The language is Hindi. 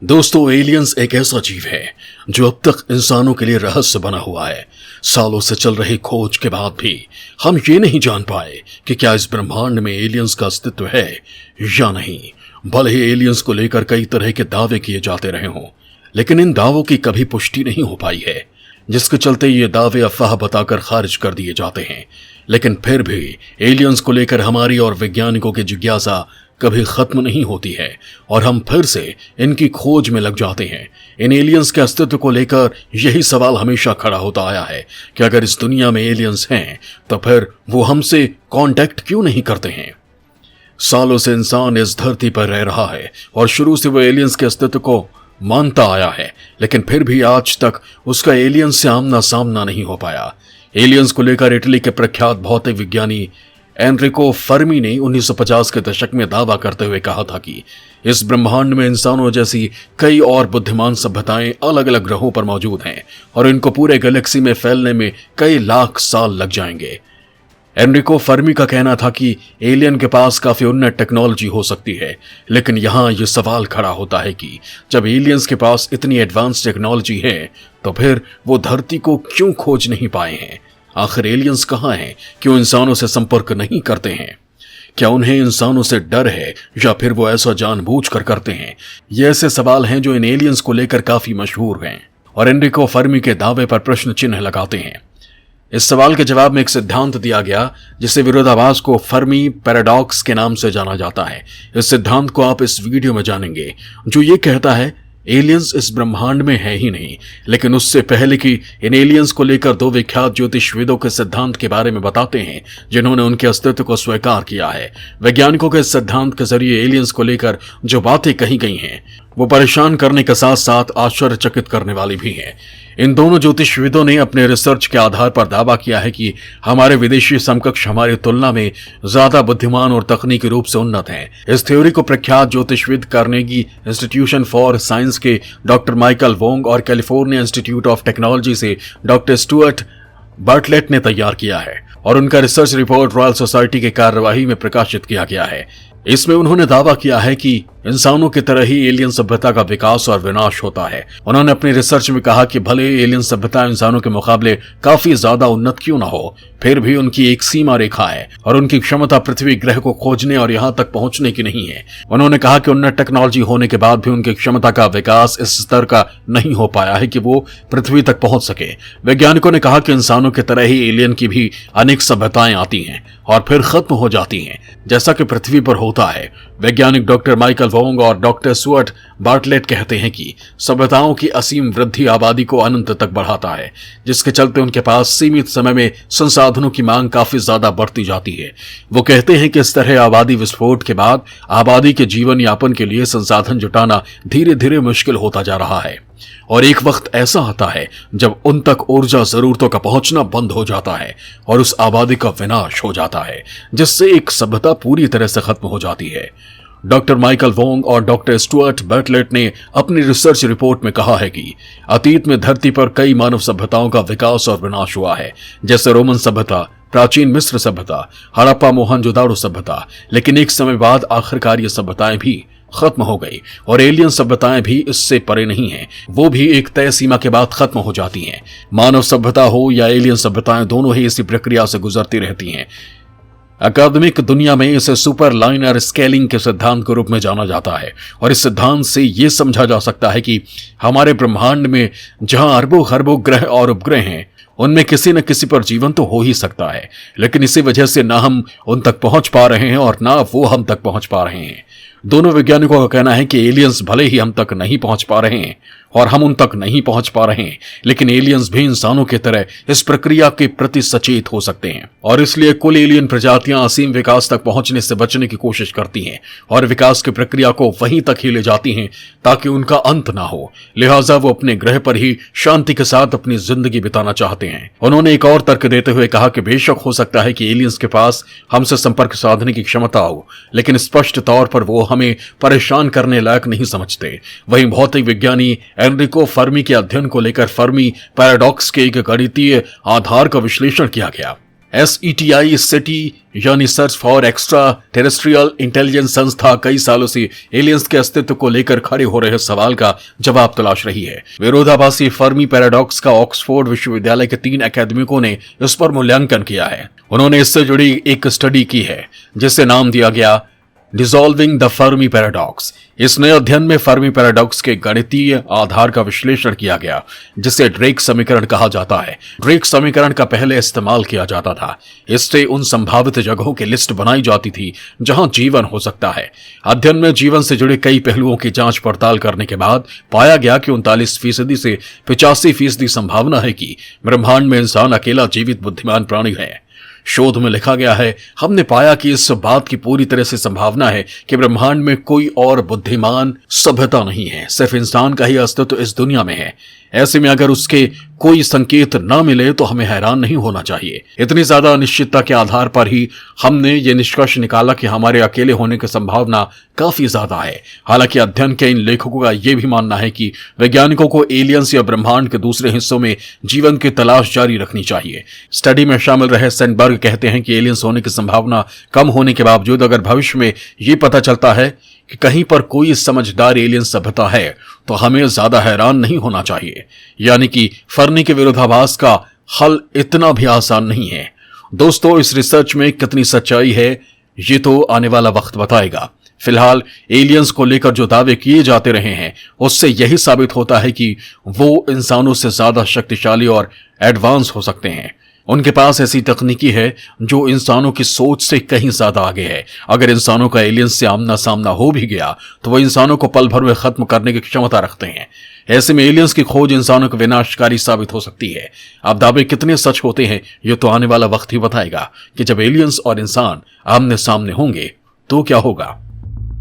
दोस्तों, एलियंस एक ऐसा जीव है जो अब तक इंसानों के लिए रहस्य बना हुआ है। सालों से चल रही खोज के बाद भी हम ये नहीं जान पाए कि क्या इस ब्रह्मांड में एलियंस का अस्तित्व है या नहीं। भले ही एलियंस को लेकर कई तरह के दावे किए जाते रहे हों, लेकिन इन दावों की कभी पुष्टि नहीं हो पाई है, जिसके चलते ये दावे अफवाह बताकर खारिज कर दिए जाते हैं। लेकिन फिर भी एलियंस को लेकर हमारी और वैज्ञानिकों की जिज्ञासा कभी खत्म नहीं होती है और हम फिर से इनकी खोज में लग जाते हैं। इन एलियंस के अस्तित्व को लेकर यही सवाल हमेशा खड़ा होता आया है कि अगर इस दुनिया में एलियंस हैं तो फिर वो हमसे कांटेक्ट क्यों नहीं करते हैं। सालों से इंसान इस धरती पर रह रहा है और शुरू से वो एलियंस के अस्तित्व को मानता आया है, लेकिन फिर भी आज तक उसका एलियंस से आमना सामना नहीं हो पाया। एलियंस को लेकर इटली के प्रख्यात भौतिक विज्ञानी एनरिको फर्मी ने 1950 के दशक में दावा करते हुए कहा था कि इस ब्रह्मांड में इंसानों जैसी कई और बुद्धिमान सभ्यताएं अलग अलग ग्रहों पर मौजूद हैं और इनको पूरे गैलेक्सी में फैलने में कई लाख साल लग जाएंगे। एनरिको फर्मी का कहना था कि एलियन के पास काफी उन्नत टेक्नोलॉजी हो सकती है, लेकिन यहां यह सवाल खड़ा होता है कि जब एलियंस के पास इतनी एडवांस टेक्नोलॉजी है तो फिर वो धरती को क्यों खोज नहीं पाए हैं। आखिर एलियंस कहां हैं? क्यों इंसानों से संपर्क नहीं करते हैं? क्या उन्हें इंसानों से डर है या फिर वो ऐसा जानबूझकर करते हैं? ये ऐसे सवाल हैं जो इन एलियंस को लेकर काफी मशहूर हैं और एनरिको फर्मी के दावे पर प्रश्न चिन्ह लगाते हैं। इस सवाल के जवाब में एक सिद्धांत दिया गया जिसे विरोधाभास को फर्मी पैराडॉक्स के नाम से जाना जाता है। इस सिद्धांत को आप इस वीडियो में जानेंगे, जो ये कहता है एलियंस इस ब्रह्मांड में है ही नहीं। लेकिन उससे पहले कि इन एलियंस को लेकर दो विख्यात ज्योतिषविदों के सिद्धांत के बारे में बताते हैं जिन्होंने उनके अस्तित्व को स्वीकार किया है। वैज्ञानिकों के इस सिद्धांत के जरिए एलियंस को लेकर जो बातें कही गई हैं वो परेशान करने के साथ साथ आश्चर्यचकित करने वाली भी हैं। इन दोनों ज्योतिषविदों ने अपने रिसर्च के आधार पर दावा किया है कि हमारे विदेशी समकक्ष हमारी तुलना में ज्यादा बुद्धिमान और तकनीकी रूप से उन्नत हैं। इस थ्योरी को प्रख्यात ज्योतिषविद कार्नेगी इंस्टीट्यूशन फॉर साइंस के डॉक्टर माइकल वोंग और कैलिफोर्निया इंस्टीट्यूट ऑफ टेक्नोलॉजी से डॉक्टर स्टुअर्ट बर्टलेट ने तैयार किया है और उनका रिसर्च रिपोर्ट रॉयल सोसाइटी के कार्यवाही में प्रकाशित किया गया है। इसमें उन्होंने दावा किया है कि इंसानों की तरह ही एलियन सभ्यता का विकास और विनाश होता है। उन्होंने अपनी रिसर्च में कहा कि भले एलियन सभ्यता इंसानों के मुकाबले काफी ज्यादा उन्नत क्यों ना हो, फिर भी उनकी एक सीमा रेखा है और उनकी क्षमता पृथ्वी ग्रह को खोजने और यहां तक पहुंचने की नहीं है। उन्होंने कहा कि उन्नत टेक्नोलॉजी होने के बाद भी उनकी क्षमता का विकास इस स्तर का नहीं हो पाया है कि वो पृथ्वी तक पहुंच सके। वैज्ञानिकों ने कहा कि इंसानों की तरह ही एलियन की भी अनेक सभ्यताएं आती हैं और फिर खत्म हो जाती हैं, जैसा कि पृथ्वी पर होता है। वैज्ञानिक डॉक्टर माइकल वोंग और डॉक्टर स्टुअर्ट बार्टलेट कहते हैं कि सभ्यताओं की असीम वृद्धि आबादी को अनंत तक बढ़ाता है, जिसके चलते उनके पास सीमित समय में संसाधनों की मांग काफी ज्यादा बढ़ती जाती है। वो कहते हैं कि इस तरह आबादी विस्फोट के बाद आबादी के जीवन यापन के लिए संसाधन जुटाना धीरे धीरे मुश्किल होता जा रहा है और एक वक्त ऐसा आता है जब उन तक ऊर्जा जरूरतों का पहुंचना बंद हो जाता है और उस आबादी का विनाश हो जाता है, जिससे एक सभ्यता पूरी तरह से खत्म हो जाती है। डॉक्टर माइकल वोंग और डॉक्टर स्टुअर्ट बर्टलेट ने अपनी रिसर्च रिपोर्ट में कहा है कि अतीत में धरती पर कई मानव सभ्यताओं का विकास और विनाश हुआ है, जैसे रोमन सभ्यता, प्राचीन मिस्र सभ्यता, हड़प्पा मोहनजोदाड़ो सभ्यता। लेकिन एक समय बाद आखिरकार ये सभ्यताएं भी खत्म हो गई और एलियन सभ्यताएं भी इससे परे नहीं हैं। वो भी एक तय सीमा के बाद खत्म हो जाती हैं। मानव सभ्यता हो या एलियन सभ्यताएं, दोनों ही इसी प्रक्रिया से गुजरती रहती हैं। अकादमिक दुनिया में इसे सुपर लाइनर स्केलिंग के सिद्धांत के रूप में जाना जाता है और इस सिद्धांत से यह समझा जा सकता है कि हमारे ब्रह्मांड में जहां अरबों खरबों ग्रह और उपग्रह हैं, उनमें किसी न किसी पर जीवन तो हो ही सकता है, लेकिन इसी वजह से ना हम उन तक पहुंच पा रहे हैं और ना वो हम तक पहुंच पा रहे हैं। दोनों वैज्ञानिकों का कहना है कि एलियंस भले ही हम तक नहीं पहुंच पा रहे हैं और हम उन तक नहीं पहुंच पा रहे हैं, लेकिन एलियंस भी इंसानों की तरह इस प्रक्रिया के प्रति सचेत हो सकते हैं और इसलिए कुल एलियन प्रजातियां असीम विकास तक पहुंचने से बचने की कोशिश करती हैं और विकास की प्रक्रिया को वहीं तक ही ले जाती हैं ताकि उनका अंत ना हो। लिहाजा वो अपने ग्रह पर ही शांति के साथ अपनी जिंदगी बिताना चाहते हैं। उन्होंने एक और तर्क देते हुए कहा कि बेशक हो सकता है कि एलियंस के पास हमसे संपर्क साधने की क्षमता हो, लेकिन स्पष्ट तौर पर वो हमें परेशान करने लायक नहीं समझते। वहीं भौतिक विज्ञानी एनरिको फर्मी के अध्ययन को लेकर फर्मी पैराडॉक्स के एक गणितीय आधार का विश्लेषण किया गया। SETI सिटी यानी search for extra terrestrial intelligence संस्था कई सालों से एलियंस के अस्तित्व को लेकर खड़े हो रहे सवाल का जवाब तलाश रही है। विरोधाभासी फर्मी पैराडॉक्स का ऑक्सफोर्ड विश्वविद्यालय के 3 अकादमिकों ने इस पर मूल्यांकन किया है। उन्होंने इससे जुड़ी एक स्टडी की है जिसे नाम दिया गया डिसॉल्विंग द फर्मी पैराडॉक्स। इस नए अध्ययन में फर्मी पैराडॉक्स के गणितीय आधार का विश्लेषण किया गया जिसे ड्रेक समीकरण कहा जाता है। ड्रेक समीकरण का पहले इस्तेमाल किया जाता था। इससे उन संभावित जगहों की लिस्ट बनाई जाती थी जहां जीवन हो सकता है। अध्ययन में जीवन से जुड़े कई पहलुओं की जांच पड़ताल करने के बाद पाया गया कि 39% से 85% संभावना है कि ब्रह्मांड में इंसान अकेला जीवित बुद्धिमान प्राणी है। शोध में लिखा गया है, हमने पाया कि इस बात की पूरी तरह से संभावना है कि ब्रह्मांड में कोई और बुद्धिमान सभ्यता नहीं है, सिर्फ इंसान का ही अस्तित्व इस दुनिया में है। ऐसे में अगर उसके कोई संकेत न मिले तो हमें हैरान नहीं होना चाहिए। इतनी ज्यादा अनिश्चितता के आधार पर ही हमने ये निष्कर्ष निकाला कि हमारे अकेले होने की संभावना काफी ज्यादा है। हालांकि अध्ययन के इन लेखकों का यह भी मानना है कि वैज्ञानिकों को एलियंस या ब्रह्मांड के दूसरे हिस्सों में जीवन की तलाश जारी रखनी चाहिए। स्टडी में शामिल रहे सेनबर्ग कहते हैं कि एलियंस होने की संभावना कम होने के बावजूद अगर भविष्य में ये पता चलता है कि कहीं पर कोई समझदार एलियन सभ्यता है तो हमें ज्यादा हैरान नहीं होना चाहिए। यानी कि फर्मी के विरोधाभास का हल इतना भी आसान नहीं है। दोस्तों, इस रिसर्च में कितनी सच्चाई है ये तो आने वाला वक्त बताएगा। फिलहाल एलियंस को लेकर जो दावे किए जाते रहे हैं उससे यही साबित होता है कि वो इंसानों से ज्यादा शक्तिशाली और एडवांस हो सकते हैं। उनके पास ऐसी तकनीकी है जो इंसानों की सोच से कहीं ज्यादा आगे है। अगर इंसानों का एलियंस से आमना सामना हो भी गया तो वो इंसानों को पल भर में खत्म करने की क्षमता रखते हैं। ऐसे में एलियंस की खोज इंसानों को विनाशकारी साबित हो सकती है। अब दावे कितने सच होते हैं ये तो आने वाला वक्त ही बताएगा कि जब एलियंस और इंसान आमने सामने होंगे तो क्या होगा।